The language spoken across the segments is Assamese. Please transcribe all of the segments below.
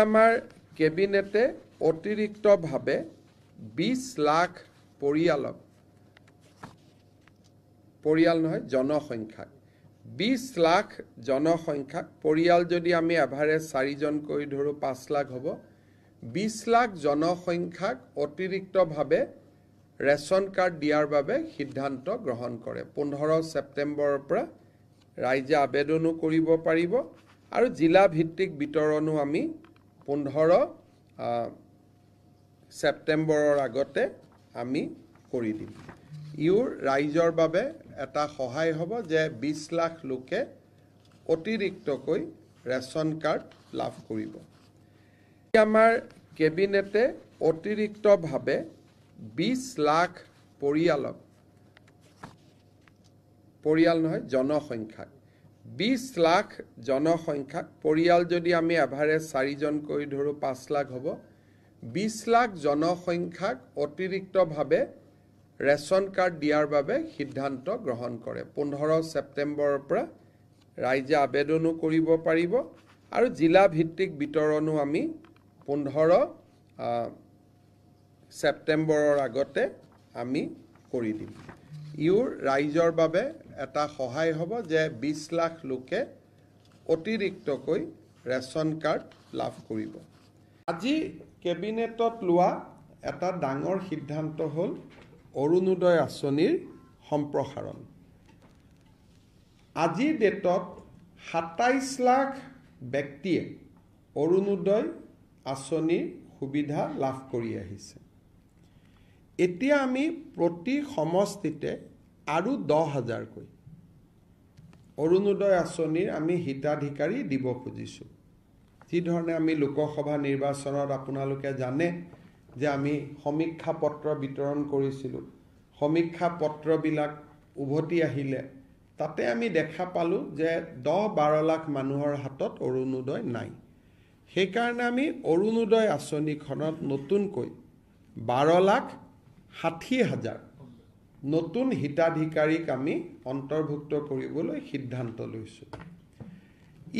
আমাৰ কেবিনেটে অতিৰিক্তভাৱে 20 লাখ জনসংখ্যাক 20 লাখ জনসংখ্যাক পৰিয়াল যদি আমি এভাৰেজ 4 জন কৰি ধৰো 5 লাখ হ'ব 20 লাখ জনসংখ্যাক অতিৰিক্তভাৱে ৰেশন কাৰ্ড দিয়াৰ বাবে সিদ্ধান্ত গ্ৰহণ কৰে 15 ছেপ্টেম্বৰৰ পৰা ৰাইজে আবেদনো কৰিব পাৰিব আৰু জিলা ভিত্তিক বিতৰণো আমি 15 ছেপ্টেম্বৰৰ আগতে আমি কৰি দিম ইউৰ ৰাইজৰ বাবে এটা সহায় হ'ব যে 20 লাখ লোকে অতিৰিক্তকৈ ৰেশন কাৰ্ড লাভ কৰিব আমাৰ কেবিনেটে অতিৰিক্তভাৱে 20 লাখ জনসংখ্যাক 20 লাখ জনসংখ্যাক পৰিয়াল যদি আমি এভাৰেজ 4 জন কৰি ধৰো 5 লাখ হ'ব 20 লাখ জনসংখ্যাক অতিৰিক্তভাৱে ৰেশন কাৰ্ড দিয়াৰ বাবে সিদ্ধান্ত গ্ৰহণ কৰে 15 ছেপ্টেম্বৰৰ পৰা ৰাইজে আবেদনো কৰিব পাৰিব আৰু জিলা ভিত্তিক বিতৰণো আমি 15 ছেপ্টেম্বৰৰ আগতে আমি কৰি দিম ইউৰ ৰাইজৰ বাবে এটা সহায় হ'ব যে 20 লাখ লোকে অতিৰিক্তকৈ ৰেশন কাৰ্ড লাভ কৰিব আজি কেবিনেটত লোৱা এটা ডাঙৰ সিদ্ধান্ত হ'ল অৰুণোদয় আঁচনিৰ সম্প্ৰসাৰণ আজিৰ ডেটত 27 লাখ ব্যক্তিয়ে অৰুণোদয় আঁচনিৰ সুবিধা লাভ কৰি আহিছে এতিয়া আমি প্ৰতি সমষ্টিতে আৰু 10,000 কৈ অৰুণোদয় আঁচনিৰ আমি হিতাধিকাৰী দিব খুজিছোঁ যি ধৰণে আমি লোকসভা নিৰ্বাচনত আপোনালোকে জানে যে আমি সমীক্ষা পত্ৰ বিতৰণ কৰিছিলোঁ সমীক্ষা পত্ৰবিলাক উভতি আহিলে তাতে আমি দেখা পালোঁ যে 10-12 লাখ মানুহৰ হাতত অৰুণোদয় নাই সেইকাৰণে আমি অৰুণোদয় আঁচনিখনত নতুনকৈ 12,60,000 নতুন হিতাধিকাৰীক আমি অন্তৰ্ভুক্ত কৰিবলৈ সিদ্ধান্ত লৈছোঁ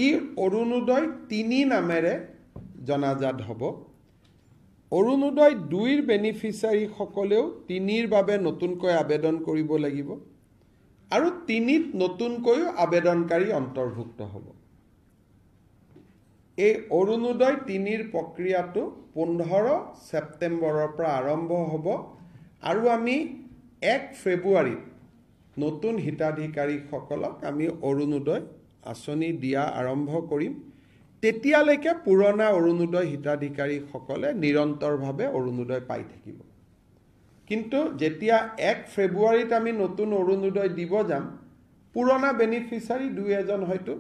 ই অৰুণোদয় 3 নামেৰে জনাজাত হ'ব অৰুণোদয় 2ৰ বেনিফিচিয়াৰীসকলেও 3ৰ বাবে নতুনকৈ আবেদন কৰিব লাগিব আৰু 3ত নতুনকৈও আবেদনকাৰী অন্তৰ্ভুক্ত হ'ব এই অৰুণোদয় 3ৰ প্ৰক্ৰিয়াটো 15 ছেপ্টেম্বৰৰ পৰা আৰম্ভ হ'ব আৰু আমি 1 ফেব্ৰুৱাৰীত নতুন হিতাধিকাৰীসকলক আমি অৰুণোদয় আঁচনি দিয়া আৰম্ভ কৰিম তেতিয়ালৈকে পুৰণা অৰুণোদয় হিতাধিকাৰীসকলে নিৰন্তৰভাৱে অৰুণোদয় পাই থাকিব কিন্তু যেতিয়া 1 ফেব্ৰুৱাৰীত আমি নতুন অৰুণোদয় দিব যাম পুৰণা বেনিফিচিয়াৰী 2-এজন হয়তো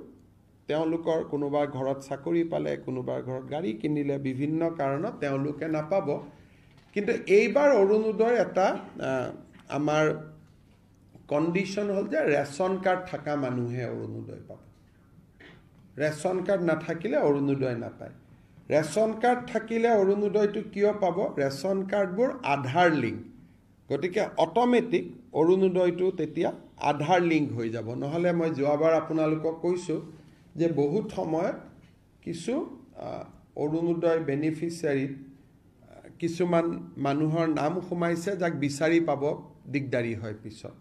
তেওঁলোকৰ কোনোবা ঘৰত চাকৰি পালে কোনোবা ঘৰত গাড়ী কিনিলে বিভিন্ন কাৰণত তেওঁলোকে নাপাব কিন্তু এইবাৰ অৰুণোদয় এটা আমাৰ কণ্ডিশ্যন হ'ল যে ৰেশন কাৰ্ড থকা মানুহে অৰুণোদয় পাব ৰেশন কাৰ্ড নাথাকিলে অৰুণোদয় নাপায় ৰেশন কাৰ্ড থাকিলে অৰুণোদয়টো কিয় পাব ৰেশন কাৰ্ডবোৰ আধাৰ লিংক গতিকে অট'মেটিক অৰুণোদয়টো তেতিয়া আধাৰ লিংক হৈ যাব নহ'লে মই যোৱাবাৰ আপোনালোকক কৈছোঁ যে বহুত সময়ত কিছু অৰুণোদয় বেনিফিচিয়াৰীত কিছুমান মানুহৰ নাম সোমাইছে যাক বিচাৰি পাব দিগদাৰী হয় পিছত